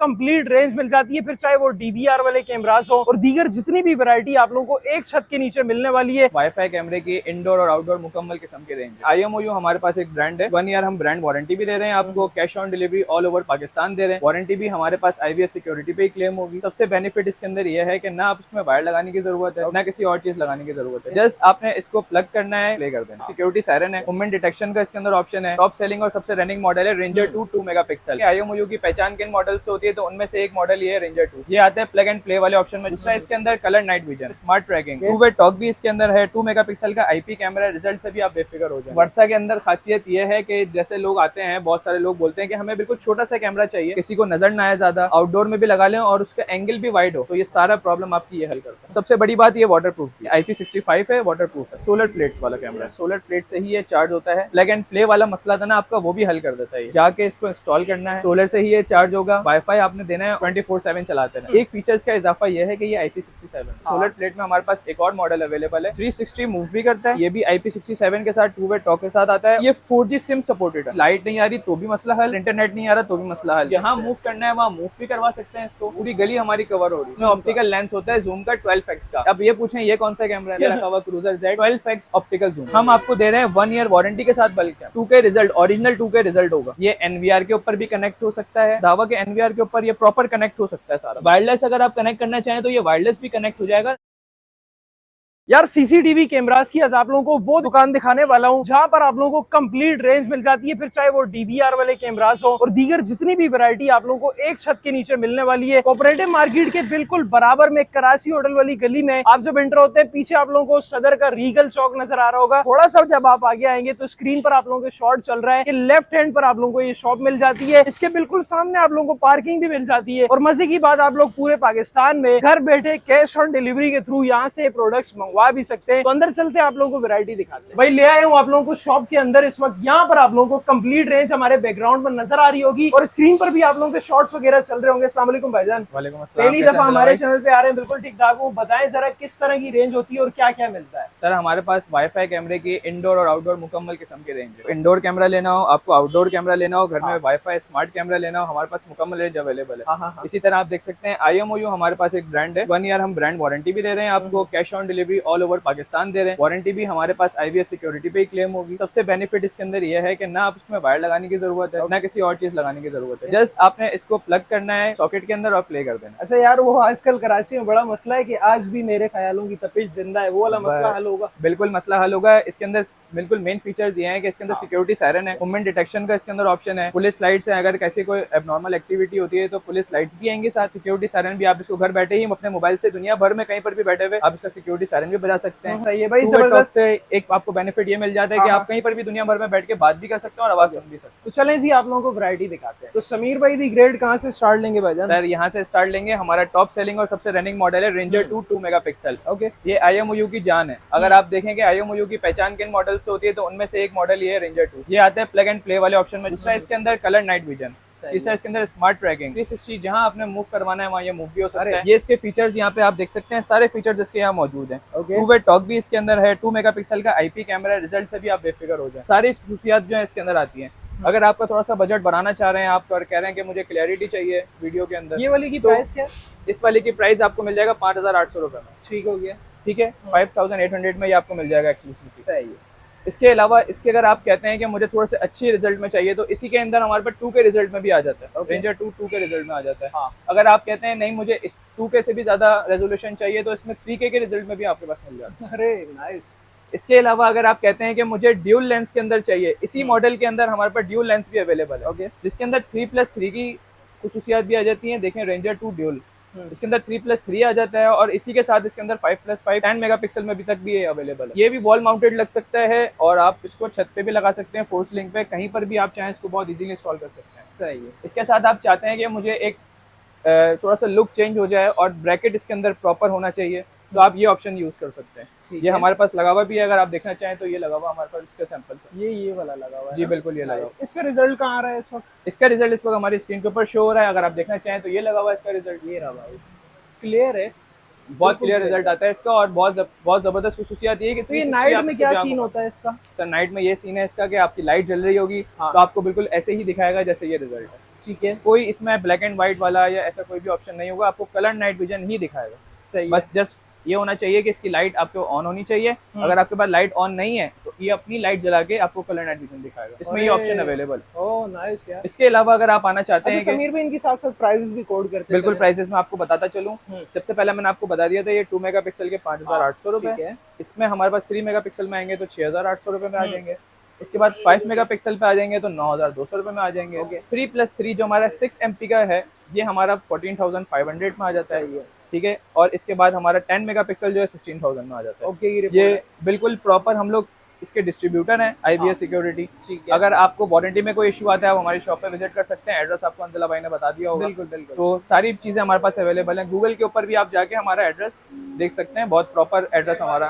Complete range मिल जाती है, फिर चाहे वो डीवीआर वाले कैमरास हो और दीगर जितनी भी वैरायटी आप लोगों को एक छत के नीचे मिलने वाली है। वाईफाई कैमरे की इंडोर और आउटडोर मुकम्मल किस्म के रेंज है। IMOU हमारे पास एक ब्रांड है, 1 ईयर हम ब्रांड वारंटी भी दे रहे हैं आपको, cash on delivery all over Pakistan दे रहे हैं। वारंटी भी हमारे पास IVS सिक्योरिटी पे ही क्लेम होगी। सबसे बेनिफिट इसके अंदर यह है कि ना आप उसमें वायर लगाने की जरूरत है, ना किसी और चीज लगाने की जरूरत है, जस्ट आपने इसको प्लग करना है, प्ले कर देना। सिक्योरिटी सायरन है, मूवमेंट डिटेक्शन का इसके अंदर ऑप्शन है। टॉप सेलिंग और सबसे रनिंग मॉडल है रेंजर 2 मेगापिक्सल। IMOU की पहचान किन मॉडल से होती है, तो उनमें से एक मॉडल ये है रेंजर 2। ये आता है प्लग एंड प्ले वाले ऑप्शन में। दूसरा इसके अंदर colour night vision, smart tracking, 2-वे टॉक भी इसके अंदर है। 2 मेगापिक्सल का IP कैमरा, रिजल्ट से भी आप बेफिक्र हो जाए। वर्सा के अंदर खासियत ये है कि जैसे लोग आते हैं, बहुत सारे लोग बोलते हैं कि हमें बिल्कुल छोटा सा कैमरा चाहिए, किसी को नजर ना आए ज्यादा, आउटडोर में भी लगा लें और उसका एंगल भी वाइड हो, तो ये सारा प्रॉब्लम आपकी ये हल करता है। सबसे बड़ी बात ये वाटर प्रूफ, IP65 है, वाटर प्रूफ है, सोलर प्लेट्स वाला कैमरा है, सोलर प्लेट से ही ये चार्ज होता है। प्लग एंड प्ले वाला मसला था ना आपका, वो भी हल कर देता है। जाके इसको इंस्टॉल करना है, सोलर से ही ये चार्ज होगा। वाईफाई आपने देना है, 24/7 चलाते हैं। एक फीचर्स का इजाफा ये है कि ये IP67 सोलर प्लेट में हमारे पास एक और मॉडल अवेलेबल है, 360 मूव भी करता है। ये भी IP67 के साथ 2-वे टॉक के साथ आता है। ये 4G सिम सपोर्टेड है। लाइट नहीं आ रही तो भी मसला हल, इंटरनेट नहीं आ रहा तो भी मसला हल। जहाँ मूव करना है वहाँ मूव भी करवा सकते हैं इसको। पूरी गली हमारी कवर हो रही है। इसमें ऑप्टिकल लेंस होता है जूम का 12x का। अब ये पूछें ये कौन सा कैमरा है, रखा हुआ cruiser Z 12x optical zoom. हम आपको दे रहे हैं 1 ईयर वारंटी के साथ, बल्कि 2K result, original 2K result होगा। ये NVR के ऊपर भी कनेक्ट हो सकता है, दावा के NVR के ऊपर ये प्रॉपर कनेक्ट हो सकता है सारा। वायरलेस अगर आप कनेक्ट करना चाहें तो ये वायरलेस भी कनेक्ट हो जाएगा। यार सीसीटीवी कैमरास की आज आप लोगों को वो दुकान दिखाने वाला हूँ जहाँ पर आप लोगों को कंप्लीट रेंज मिल जाती है, फिर चाहे वो डीवीआर वाले कैमरास हो और दीगर जितनी भी वैरायटी आप लोगों को एक छत के नीचे मिलने वाली है। कोऑपरेटिव मार्केट के बिल्कुल बराबर में कराची होटल वाली गली में आप जब एंटर होते हैं, पीछे आप लोगों को सदर का रीगल चौक नजर आ रहा होगा। थोड़ा सा जब आप आगे आएंगे तो स्क्रीन पर आप लोगों को शॉट चल रहा है कि लेफ्ट हैंड पर आप लोगों को ये शॉप मिल जाती है। इसके बिल्कुल सामने आप लोगों को पार्किंग भी मिल जाती है और मजे की बात, आप लोग पूरे पाकिस्तान में घर बैठे कैश ऑन डिलीवरी के थ्रू यहाँ से प्रोडक्ट्स मंगवा भी सकते हैं। अंदर चलते हैं, आप लोगों को वैरायटी दिखाते हैं। भाई ले आए हूँ आप लोगों को शॉप के अंदर। इस वक्त यहाँ पर आप लोगों को कंप्लीट रेंज हमारे बैकग्राउंड पर नजर आ रही होगी और स्क्रीन पर भी आप लोगों के शॉर्ट्स वगैरह चल रहे होंगे। अस्सलाम वालेकुम भाईजान। वालेकुम अस्सलाम। पहली दफा हमारे चैनल पे आ रहे हैं, बिल्कुल ठीक ठाक हूँ। बताएं जरा किस तरह की रेंज होती है और क्या क्या मिलता है। सर हमारे पास वाईफाई कैमरे की इंडोर और आउटडोर मुकम्मल किस्म की रेंज है। इंडोर कैमरा लेना हो आपको, आउटडोर कैमरा लेना हो, घर में वाईफाई स्मार्ट कैमरा लेना हो, हमारे पास मुकम्मल रेंज अवेलेबल है। इसी तरह आप देख सकते हैं IMOU हमारे पास एक ब्रांड है, 1 ईयर हम ब्रांड वारंटी भी दे रहे हैं आपको, cash on delivery all over Pakistan दे रहे हैं। वारंटी भी हमारे पास IVS सिक्योरिटी पे ही क्लेम होगी। सबसे बेनिफिट इसके अंदर यह है कि ना आप उसमें वायर लगाने की जरूरत है, ना किसी और चीज लगाने की जरूरत है, जस्ट आपने इसको प्लग करना है सॉकेट के अंदर और प्ले कर देना। अच्छा यार, वो आजकल कराची में बड़ा मसला है कि आज भी मेरे ख्यालों की तपिश जिंदा है, वो वाला मसला हल होगा? बिल्कुल मसला हल होगा। इसके अंदर बिल्कुल मेन फीचर्स ये हैं कि इसके अंदर सिक्योरिटी सायरन है, मूवमेंट डिटेक्शन का इसके अंदर ऑप्शन है, पुलिस लाइट्स है, अगर कैसी कोई एबनॉर्मल एक्टिविटी होती है तो पुलिस लाइट्स भी आएंगी साथ। सिक्योरिटी सायरन भी आप इसको घर बैठे ही अपने मोबाइल से दुनिया भर में कहीं पर भी बैठे हुए आप इसका सिक्योरिटी सायरन भी बजा सकते हैं। सही है भाई, जबरदस्त। से एक आपको बेनिफिट ये मिल जाता है कि आप कहीं पर भी दुनिया भर में बैठ के बात भी कर सकते हैं और आवाज सुन भी सकते हैं। तो चलें जी, आप लोगों को वैरायटी दिखाते हैं। तो समीर भाई दी ग्रेड कहाँ से स्टार्ट लेंगे भाईजान? सर यहाँ से स्टार्ट लेंगे, हमारा टॉप सेलिंग और सबसे रनिंग मॉडल है रेंजर 2 मेगापिक्सल। ओके, ये IMOU की जान है। अगर आप देखें कि IMOU की पहचान किन मॉडल से होती है तो उनमें से एक मॉडल ये है रेंजर 2। ये आता है प्लग एंड प्ले वाले ऑप्शन में। दूसरा इसके अंदर कलर नाइट विजन, तीसरा इसके अंदर स्मार्ट ट्रैकिंग, 360 जहाँ आपने मूव करवाना है वहाँ ये मूव भी हो सकता है। ये इसके फीचर्स यहाँ पे आप देख सकते हैं, सारे फीचर्स इसके यहाँ मौजूद हैं। 2-वे टॉक भी इसके अंदर है, 2 मेगापिक्सल का IP कैमरा, रिजल्ट से भी आप बेफिक्र हो जाए। सारी खसूसियात जो है इसके अंदर आती हैं। अगर आपका थोड़ा सा बजट बढ़ाना चाह रहे हैं आप और कह रहे हैं कि मुझे क्लैरिटी चाहिए वीडियो के अंदर, ये वाली की प्राइस क्या है? इस वाली की प्राइस आपको मिल जाएगा 5800 रुपए में। ठीक हो गया, ठीक है, 5800 में ये आपको मिल जाएगा एक्सक्लूसिव। सही है। इसके अलावा इसके अगर आप कहते हैं कि मुझे थोड़ा सा अच्छी रिजल्ट में चाहिए तो इसी के अंदर हमारे पास 2K रिजल्ट में भी आ जाता है। रेंजर 2 के रिजल्ट में आ जाता है। हाँ। अगर आप कहते हैं नहीं मुझे इस 2K से भी ज्यादा रेजोल्यूशन चाहिए तो इसमें 3K के रिजल्ट में भी आपके पास मिल जाता है। अरे नाइस। इसके अलावा अगर आप कहते हैं कि मुझे ड्यूल लेंस के अंदर चाहिए, इसी मॉडल के अंदर हमारे पास ड्यूल लेंस भी अवेलेबल है, जिसके अंदर 3+3 की खुसूसियात भी आ जाती हैं। देखें रेंजर 2 ड्यूल, इसके अंदर 3+3 आ जाता है और इसी के साथ इसके अंदर 5+5 10 मेगापिक्सल में भी तक भी ये अवेलेबल है। ये भी वॉल माउंटेड लग सकता है और आप इसको छत पे भी लगा सकते हैं, फोर्स लिंक पे, कहीं पर भी आप चाहें इसको बहुत इजीली इंस्टॉल कर सकते हैं। सही है। इसके साथ आप चाहते हैं कि मुझे एक थोड़ा सा लुक चेंज हो जाए और ब्रैकेट इसके अंदर प्रॉपर होना चाहिए तो आप ये ऑप्शन यूज कर सकते हैं। ये हमारे पास लगा हुआ भी है, अगर आप देखना चाहें तो ये लगा हुआ हमारे पास इसका सैंपल। ये वाला लगा हुआ है? जी बिल्कुल, ये लगा हुआ। इसका रिजल्ट कहाँ आ रहा है इस वक्त? इसका रिजल्ट इस वक्त हमारी स्क्रीन के ऊपर शो हो रहा है। अगर आप देखना चाहें तो ये लगा हुआ है इसका रिजल्ट। ये रहा भाई, क्लियर है, बहुत क्लियर रिजल्ट आता है इसका और बहुत जबरदस्त खुसूसियत ये कि तो ये नाइट में क्या सीन होता है इसका? सर नाइट में ये सीन है इसका कि आपकी लाइट जल रही होगी तो आपको बिल्कुल ऐसे ही दिखाएगा जैसे ये रिजल्ट है। ठीक है, कोई इसमें ब्लैक एंड व्हाइट वाला या ऐसा कोई भी ऑप्शन नहीं होगा, आपको कलर नाइट विजन ही दिखाएगा। सही है। बस जस्ट ये होना चाहिए कि इसकी लाइट आपको ऑन होनी चाहिए। अगर आपके पास लाइट ऑन नहीं है तो ये अपनी लाइट जला के आपको कलर नाइट विजन दिखाएगा, इसमें ये ऑप्शन अवेलेबल। ओह नाइस यार। इसके अलावा अगर आप आना चाहते हैं अच्छा कि समीर भाई, इनके साथ साथ प्राइसेस भी कोड करते बिल्कुल चलें। प्राइसेस में आपको बताता चलूं। सबसे पहले मैंने आपको बता दिया था ये 2 मेगापिक्सल के 5800 ठीक रुपए। है। इसमें हमारे पास 3 मेगापिक्सल में आएंगे तो 6800 रुपए में आ जाएंगे। उसके बाद 5 मेगापिक्सल पे आ जाएंगे तो 9200 रुपए में आ जाएंगे। 3+3 जो हमारा 6 MP का है ये हमारा 14,500 में आ जाता है। ठीक है, और इसके बाद हमारा 10 मेगापिक्सल जो है 16,000 में आ जाता है। ओके, ये बिल्कुल प्रॉपर हम लोग इसके डिस्ट्रीब्यूटर हैं IBS सिक्योरिटी। ठीक है। अगर आपको वारंटी में कोई इशू आता है आप हमारी शॉप पे विजिट कर सकते हैं। एड्रेस आपको अंजला भाई ने बता दिया होगा। बिल्कुल बिल्कुल। तो सारी चीजें हमारे पास अवेलेबल हैं। गूगल के ऊपर भी आप जाके हमारा एड्रेस देख सकते हैं, बहुत प्रॉपर एड्रेस हमारा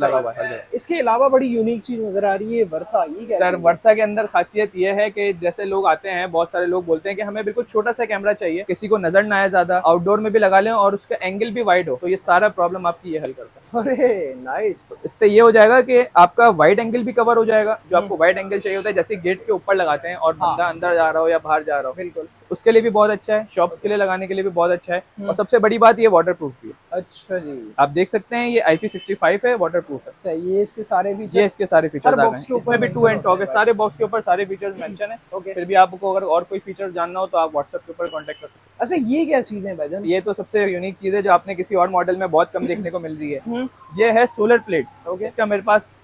लगा हुआ है। इसके अलावा बड़ी यूनिक चीज नजर आ रही है वर्सा, ये क्या सर चीज़ है? वर्सा के अंदर खासियत ये है कि जैसे लोग आते हैं, बहुत सारे लोग बोलते हैं कि हमें बिल्कुल छोटा सा कैमरा चाहिए, किसी को नजर ना आए ज्यादा, आउटडोर में भी लगा लें और उसका एंगल भी वाइड हो, तो ये सारा प्रॉब्लम आपकी ये हल करता है। अरे नाइस। इससे ये हो जाएगा कि आपका वाइड एंगल भी कवर हो जाएगा। जो आपको वाइड एंगल चाहिए होता है, जैसे गेट के ऊपर लगाते हैं और बंदा अंदर जा रहा हो या बाहर जा रहा हो, बिल्कुल, उसके लिए भी बहुत अच्छा है। शॉप्स के लिए लगाने के लिए भी बहुत अच्छा है। और सबसे बड़ी बात ये वाटर प्रूफ भी है। अच्छा जी। आप देख सकते हैं ये IP65 है, वाटर प्रूफ है। सही है। इसके सारे फीचर, ये इसके सारे फीचर्स आ बॉक्स के गए हैं। इसमें भी ऊपर टू एंड mention टॉक है, होता है सारे बॉक्स के ऊपर सारे फीचर्स मेंशन है। ओके। फिर भी आपको अगर और कोई फीचर्स जानना हो तो आप व्हाट्सएप के ऊपर कांटेक्ट कर सकते हैं। अच्छा ये क्या चीज है भाईजान? ये तो सबसे यूनिक चीज है जो आपने किसी और मॉडल में बहुत कम देखने को मिल रही है। ये है सोलर प्लेट। ओके। इसका मेरे पास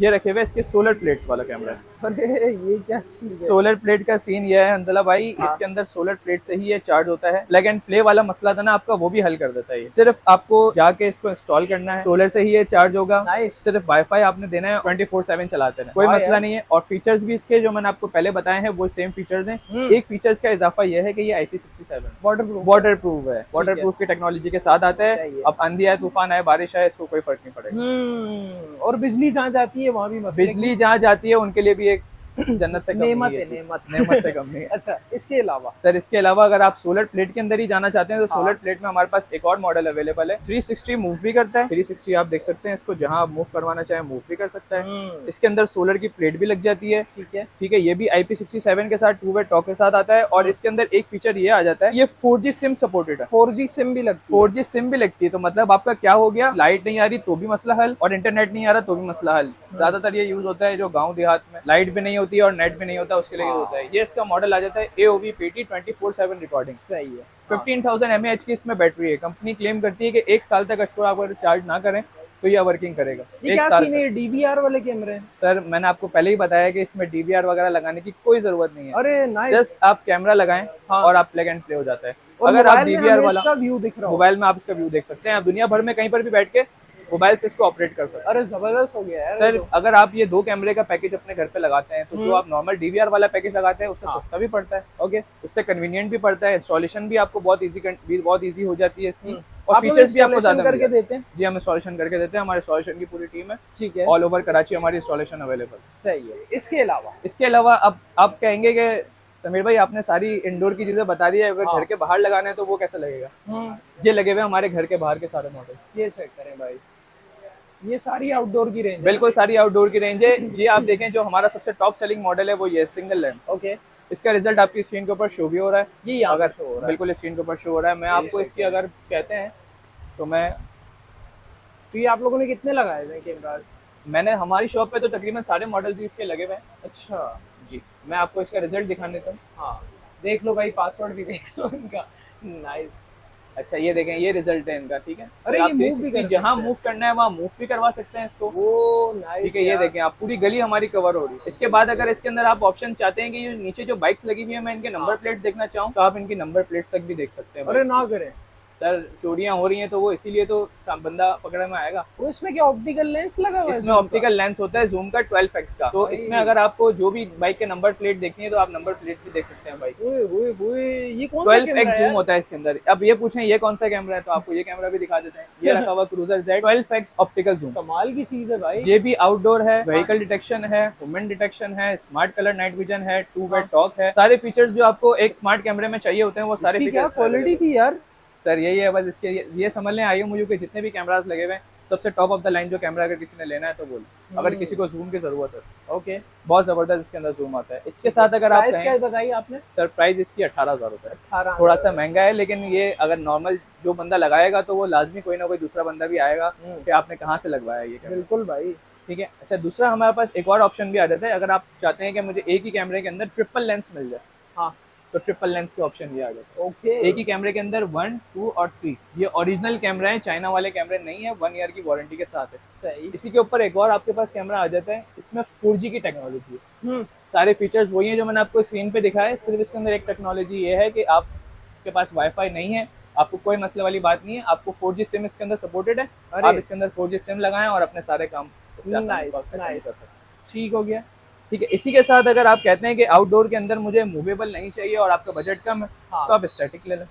ये रखे हुए इसके सोलर प्लेट्स वाला कैमरा है। अरे ये क्या चीज है? सोलर प्लेट का सीन ये है हंसला भाई, इसके अंदर सोलर प्लेट से ही ये चार्ज होता है। प्लग एंड प्ले वाला मसला था ना आपका, वो भी हल कर देता है। सिर्फ आपको जाके इसको इंस्टॉल करना है, सोलर से ही ये चार्ज होगा। नाइस। सिर्फ वाईफाई आपने देना है, 24/7 चलाते हैं, कोई हाँ मसला यार। नहीं है। और फीचर्स भी इसके जो मैंने आपको पहले बताए हैं वो सेम फीचर्स हैं। एक फीचर्स का इजाफा ये है कि ये IP67 वाटर प्रूफ है। वाटर प्रूफ की टेक्नोलॉजी के साथ आता है। सही है। अब आंधी आए, तूफान आए, बारिश आए, इसको कोई फर्क नहीं पड़ेगा। और बिजली जहाँ जाती है वहाँ भी मसले बिजली जहाँ जाती है उनके लिए भी एक जन्नत से कम नेमत नहीं है, है चीज़। नेमत। नेमत से कम नहीं है। अच्छा इसके अलावा सर इसके अलावा अगर आप सोलर प्लेट के अंदर ही जाना चाहते हैं तो सोलर प्लेट में हमारे पास एक और मॉडल अवेलेबल है। 360 मूव भी करता है। 360 आप देख सकते हैं, इसको जहां आप मूव करवाना चाहें मूव भी कर सकता है। इसके अंदर सोलर की प्लेट भी लग जाती है। ठीक है। ठीक है, ये भी IP67 के साथ 2 वे टॉक के साथ आता है। और इसके अंदर एक फीचर ये आ जाता है, ये 4G सिम सपोर्टेड है। 4G सिम भी लगती है। 4G सिम भी लगती है, तो मतलब आपका क्या हो गया, लाइट नहीं आ रही तो भी मसला हल और इंटरनेट नहीं आ रहा तो भी मसला हल। ज्यादातर ये यूज होता है जो गांव देहात में लाइट भी नहीं होती है और नेट भी नहीं होता, उसके लिए यूज होता है। ये इसका मॉडल आ जाता है AOV PT 24/7 रिकॉर्डिंग। सही है। 15,000 mAh की इसमें बैटरी है। कंपनी क्लेम करती है कि 1 साल तक इसको आप अगर चार्ज ना करें तो ये वर्किंग करेगा। ये एक क्या साल सीन है? DVR वाले कैमरे हैं? सर मैंने आपको पहले ही बताया कि इसमें DVR वगैरह लगाने की कोई जरूरत नहीं है। अरे नाइस। जस्ट आप कैमरा लगाएं और आप प्लग एंड प्ले हो जाता है। और अगर आप मोबाइल में DVR हमें वाला इसका व्यू दिख रहा हो। मोबाइल में आप इसका व्यू देख सकते हैं। आप दुनिया भर में कहीं पर भी बैठ के मोबाइल से इसको ऑपरेट कर सकते हैं। अरे जबरदस्त हो गया यार। सर अगर आप ये 2 कैमरे का पैकेज अपने घर पे लगाते हैं तो जो आप नॉर्मल DVR वाला पैकेज लगाते हैं उससे सस्ता भी पड़ता है। ओके। उससे कन्वीनियंट भी पड़ता है। इंस्टॉलेशन भी आपको बहुत इजी हो जाती है इसकी। और आप लोग फीचर्स भी आपको installation ज्यादा करके देते हैं? जी हम इंस्टॉलेशन करके देते हैं। हमारे इंस्टॉलेशन की पूरी टीम है। ठीक है। ऑल ओवर कराची हमारी इंस्टॉलेशन अवेलेबल। सही है। इसके अलावा अब आप कहेंगे कि समीर भाई आपने सारी इंडोर की चीजें बता दी है, अगर घर के बाहर लगाना है तो वो कैसे लगेगा? ये लगे हुए हमारे घर के बाहर के सारे मॉडल। ये चेक करें भाई, ये सारी आउटडोर की रेंज है। बिल्कुल सारी आउटडोर की रेंज है। ये आप देखें जो हमारा सबसे टॉप सेलिंग मॉडल है वो ये सिंगल लेंस। ओके। इसका रिजल्ट आपकी स्क्रीन के ऊपर शो भी हो रहा है। ये यहाँ अगर शो हो रहा है। बिल्कुल स्क्रीन के ऊपर शो हो रहा है। मैं आपको इसकी अगर कहते हैं तो तो ये आप लोगों ने कितने लगाए हुए कैमरास? मैंने हमारी शॉप पे तो तकरीबन सारे मॉडल्स इसके लगे हुए हैं। अच्छा जी मैं आपको इसका रिजल्ट दिखाने देता हूँ। हाँ देख लो भाई, पासवर्ड भी देख लो इनका। नाइस। अच्छा ये देखें, ये रिजल्ट है इनका। ठीक है, अरे तो ये आप move भी 360 कर जहाँ सकते हैं। मूव करना है वहाँ मूव भी करवा सकते हैं इसको। वो नाइस। ठीक है, ये देखें आप पूरी गली हमारी कवर हो रही है। इसके बाद अगर इसके अंदर आप ऑप्शन चाहते हैं कि ये नीचे जो बाइक्स लगी हुई है मैं इनके नंबर प्लेट्स देखना चाहूँ तो आप इनकी नंबर प्लेट्स तक भी देख सकते हैं। अरे ना करें सर चोरियां हो रही हैं तो वो इसीलिए तो बंदा पकड़े में आएगा। वो इसमें क्या ऑप्टिकल लेंस लगा हुआ है? इसमें ऑप्टिकल लेंस होता है जूम का 12x का। तो इसमें अगर आपको जो भी बाइक के नंबर प्लेट देखनी है तो आप नंबर प्लेट भी देख सकते हैं बाइक। ये कौन सा 12x जूम होता है इसके अंदर। अब ये पूछें ये कौन सा कैमरा है तो आपको ये कैमरा भी दिखा देते हैं। ये रखा हुआ cruiser Z 12x optical zoom. कमाल की चीज है भाई। ये भी आउटडोर है, व्हीकल डिटेक्शन है, वुमेन डिटेक्शन है, स्मार्ट कलर नाइट विजन है, 2 वे टॉक है। सारे फीचर्स जो आपको एक स्मार्ट कैमरे में चाहिए होते हैं वो सारे इसकी क्या फीचर्स क्वालिटी थी यार? सर यही है बस। इसके ये समझ लें IMOU के जितने भी कैमरास लगे हुए हैं सबसे टॉप ऑफ द लाइन जो कैमरा अगर किसी ने लेना है तो वो लो। अगर किसी को जूम की जरूरत है, ओके, बहुत जबरदस्त इसके अंदर जूम आता है। इसके साथ अगर आप प्राइस क्या कहें, बताई आपने? सर प्राइस इसकी 18,000 रुपए है। 18 थोड़ा सा महंगा है, लेकिन ये अगर नॉर्मल जो बंदा लगाएगा तो वो लाजमी कोई ना कोई दूसरा बंदा भी आएगा कि आपने कहाँ से लगवाया ये कैमरा। बिल्कुल भाई। ठीक है। अच्छा, दूसरा हमारे पास एक और ऑप्शन भी आ जाता है, अगर आप चाहते हैं कि मुझे एक ही कैमरे के अंदर ट्रिपल लेंस मिल जाए, हाँ, तो ट्रिपल लेंस के ऑप्शन ये आ जाता है। ओके, एक ही कैमरे के अंदर 1, 2 और 3, ये ओरिजिनल कैमरा है, चाइना वाले कैमरे नहीं है, 1 ईयर की वारंटी के साथ है। सही। इसी के ऊपर एक और आपके पास कैमरा आ जाता है, इसमें 4G की टेक्नोलॉजी है। हम्म, सारे फीचर्स वही है जो मैंने आपको स्क्रीन पे दिखाया है, सिर्फ इसके अंदर एक टेक्नोलॉजी ये है कि आपके पास वाईफाई नहीं है, आपको कोई मसले वाली बात नहीं है, आपको 4G सिम इसके अंदर सपोर्टेड है। अरे। आप इसके अंदर 4G सिम लगाएं और अपने सारे काम इससे आसानी नाइस से कर नाइस, सकते हैं। ठीक हो गया। ठीक है। इसी के साथ अगर आप कहते हैं कि आउटडोर के अंदर मुझे मूवेबल नहीं चाहिए और आपका बजट कम है, हाँ। तो आप स्टैटिक ले लें।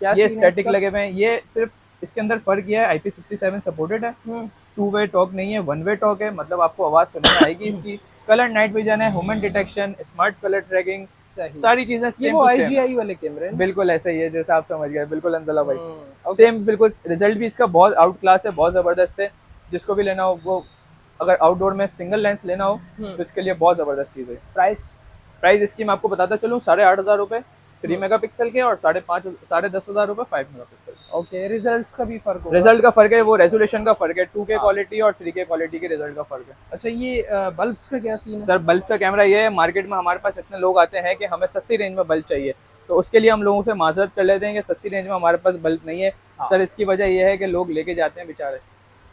क्या ये सीन है स्टैटिक इसका? लगे हुए हैं, ये सिर्फ इसके अंदर फर्क ये है, IP67 सपोर्टेड है, 2 वे टॉक नहीं है, 1 वे टॉक है, मतलब आपको आवाज सुनने में आएगी इसकी। कलर नाइट विजन है, human detection, smart colour tracking, सही। सारी चीजें ये सेम वो टू सेम। IGI वाले कैमरे हैं? बिल्कुल ऐसा ही है जैसा आप समझ गए, बिल्कुल अंजला भाई, ओके। सेम बिल्कुल। रिजल्ट भी इसका बहुत आउट क्लास है, बहुत जबरदस्त है। जिसको भी लेना हो, वो अगर आउटडोर में सिंगल लेंस लेना हो तो इसके लिए बहुत जबरदस्त चीज है। प्राइस? प्राइस इसकी मैं आपको बताता चलूँ, 8,500 रुपए 3 मेगापिक्सल के और 10,500 रुपए 5 मेगापिक्सल। ओके, रिजल्ट्स का भी फर्क होगा? रिजल्ट का फर्क है, वो रेजोल्यूशन का फर्क है, 2K क्वालिटी और 3K क्वालिटी के रिजल्ट का फर्क है। अच्छा, ये बल्ब्स का क्या सीन है? सर बल्ब का कैमरा ये है, मार्केट में हमारे पास इतने लोग आते हैं कि हमें सस्ती रेंज में बल्ब चाहिए, तो उसके लिए हम लोगों से माजरत कर लेते हैं कि सस्ती रेंज में हमारे पास बल्ब नहीं है। सर इसकी वजह यह है कि लोग लेके जाते हैं बेचारे,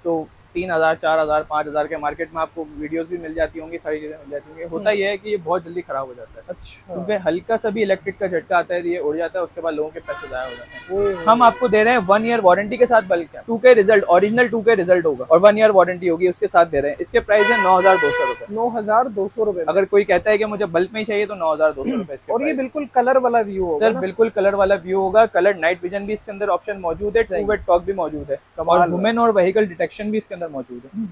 तो 3,000, 4,000, 5,000 के मार्केट में आपको वीडियोस भी मिल जाती होंगी, सारी चीजें मिल जाती होंगी। होता यह है कि ये बहुत जल्दी खराब हो जाता है, अच्छा, क्योंकि हल्का सा भी इलेक्ट्रिक का झटका आता है, ये उड़ जाता है, उसके बाद लोगों के पैसे जाया हो जाते हैं। ओए, हम आपको दे रहे हैं 1 ईयर वारंटी के साथ बल्ब का, 2K result, original 2K result होगा और 1 ईयर वारंटी होगी, उसके साथ दे रहे हैं। इसके प्राइस है 9,200 रुपए। 9,200 रुपए। अगर कोई कहता है कि मुझे बल्ब में ही चाहिए तो 9,200 रुपए इसके और ये प्राइस। बिल्कुल कलर वाला व्यू होगा सर ना? बिल्कुल कलर वाला व्यू होगा, कलर नाइट विजन भी इसके अंदर ऑप्शन मौजूद है, सही। 2 वे टॉक भी मौजूद है कमाल और है। वुमेन और व्हीकल डिटेक्शन भी इसके अंदर मौजूद है।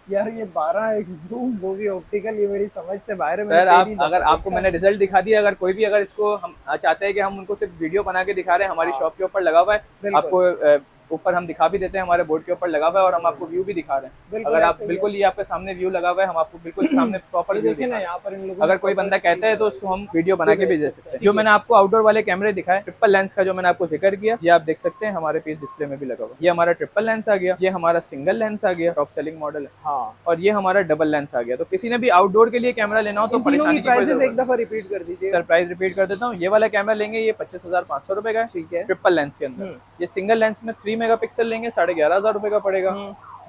यार ये 12x जूम वो भी ऑप्टिकल, ये मेरी समझ से बाहर है। सर आप अगर आपको मैंने रिजल्ट दिखा दिया, अगर कोई भी अगर इसको हम चाहते हैं कि हम उनको सिर्फ वीडियो बना के दिखा रहे हैं, हमारी शॉप के ऊपर लगा हुआ है, बिल्कुल। आपको ऊपर हम दिखा भी देते हैं, हमारे बोर्ड के ऊपर लगा हुआ है और हम आपको व्यू भी दिखा रहे हैं। बिल्कुल अगर आप ऐसे ही बिल्कुल ये आपके सामने व्यू लगा हुआ है, हम आपको बिल्कुल सामने प्रॉपर व्यू देखिए ना दिखा यहाँ पर इन लोगों अगर ने कोई बंदा proper कहता है तो उसको हम वीडियो बना के भी दे सकते हैं। ठीक जो है। मैंने आपको आउटडोर वाले कैमरे दिखाए, ट्रिपल लेंस का जो मैंने आपको जिक्र किया, ये आप देख सकते हैं हमारे पीस डिस्प्ले में भी लगा हुआ है। ये हमारा ट्रिपल लेंस आ गया, ये हमारा सिंगल लेंस आ गया, टॉप सेलिंग मॉडल है, हाँ। और ये हमारा डबल लेंस आ गया। तो किसी ने भी आउटडोर के लिए कैमरा लेना हो तो इन तीनों परेशानी की की कोई प्राइसेस जरूरत एक दफा रिपीट कर दीजिए। सर प्राइस रिपीट कर देता हूँ। ये वाला कैमरा लेंगे ये 25,500 रुपए का है, ठीक है। ट्रिपल लेंस के अंदर। ये सिंगल लेंस में 3 मेगापिक्सल लेंगे 11,500 रुपए का पड़ेगा।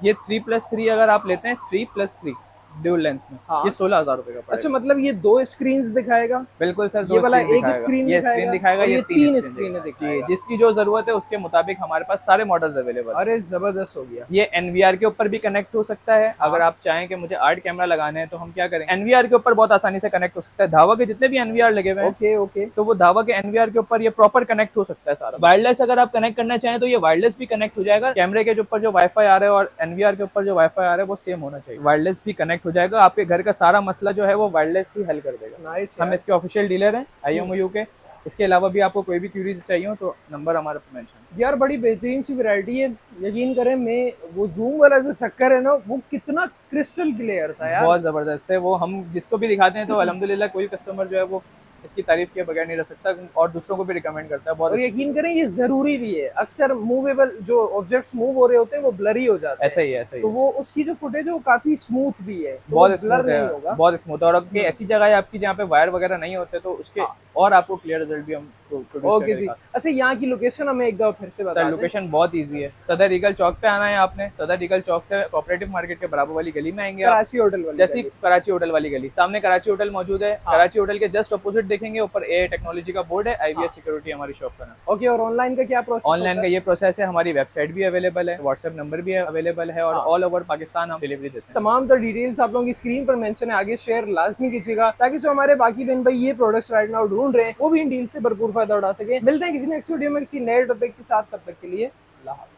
ये 3+3 अगर आप लेते हैं 3+3 ड्यूल लेंस में, हाँ। ये 16,000 रुपए का पड़ेगा। अच्छा, मतलब ये 2 स्क्रीन्स दिखाएगा? बिल्कुल सर, ये वाला screen एक दिखाएगा। स्क्रीन ये स्क्रीन दिखाएगा, और ये ये 3 स्क्रीन जी, दिखाएगा। जिसकी जो जरूरत है उसके मुताबिक हमारे पास सारे मॉडल्स अवेलेबल है। अरे जबरदस्त हो गया। ये NVR के ऊपर भी कनेक्ट हो सकता है। अगर आप चाहें कि मुझे 8 कैमरा लगाने हैं तो हम क्या करें, NVR के ऊपर बहुत आसानी से कनेक्ट हो सकता है। धावा के जितने भी NVR लगे हुए हैं, ओके ओके, तो वो धावा के NVR के ऊपर ये प्रॉपर कनेक्ट हो सकता है सारा। वायरलेस अगर आप कनेक्ट करना चाहें तो ये वायरलेस भी कनेक्ट हो जाएगा। कैमरे के ऊपर जो वाईफाई आ रहा है और NVR के ऊपर जो वाईफाई आ रहा है वो सेम होना चाहिए, वायरलेस भी कनेक्ट हो जाएगा। आपके घर का सारा मसला जो है वो वायरलेस ही हल कर देगा। नाइस। हम इसके ऑफिशियल डीलर हैं IMOU के। इसके अलावा भी आपको कोई भी क्यूरीज चाहिए हो तो नंबर हमारा मेंशन। यार बड़ी बेहतरीन सी वैरायटी है, यकीन करें। मैं वो जूम वाला जो चक्कर है ना, वो कितना क्रिस्टल क्लियर था यार, बहुत जबरदस्त है वो। हम जिसको भी दिखाते हैं तो अल्हम्दुलिल्लाह कोई कस्टमर जो है वो इसकी तारीफ के बगैर नहीं रह सकता और दूसरों को भी रिकमेंड करता है। बहुत और यकीन करें ये जरूरी भी है। अक्सर मूवेबल जो ऑब्जेक्ट्स मूव हो रहे होते हैं वो ब्लरी हो जाते हैं, ऐसा ही है, ऐसा ही तो है। वो उसकी जो फुटेज है वो काफी स्मूथ भी है, तो बहुत ब्लर स्मूथ नहीं है, होगा। बहुत स्मूथ है। और अब ऐसी जगह है आपकी जहाँ पे वायर वगैरह नहीं होते तो उसके और आपको क्लियर रिजल्ट भी हम प्रोड्यूस ओके करके जी। दिखा सकते हैं। अच्छा, यहाँ की लोकेशन हमें एक बार फिर से बता सर दें। लोकेशन बहुत इजी है। सदर ईगल चौक पे आना है आपने। सदर ईगल चौक से कोऑपरेटिव मार्केट के बराबर वाली गली में आएंगे आप। कराची होटल वाली जैसे गली। कराची होटल वाली गली, सामने कराची होटल मौजूद है। कराची होटल के जस्ट अपोजिट देखेंगे ऊपर AA टेक्नोलॉजी का बोर्ड है, IVS सिक्योरिटी हमारी शॉप का नाम। ओके, और ऑनलाइन का क्या प्रोसेस? ऑनलाइन का ये प्रोसेस है, हमारी वेबसाइट भी अवेलेबल है, व्हाट्सएप नंबर भी अवेलेबल है और ऑल ओवर पाकिस्तान हम डिलीवरी देते हैं। तमाम तो डिटेल्स आप लोगों की स्क्रीन पर मेंशन है, आगे शेयर लाजमी कीजिएगा ताकि जो हमारे बाकी बहन भाई ये प्रोडक्ट्स राइट नाउ ढूंढ रहे हैं वो भी इन डील से भरपूर फायदा उठा सके। मिलते हैं किसी नेक्स्ट वीडियो में किसी नए टॉपिक के साथ, तब तक के लिए अल्लाह हाफ़िज़।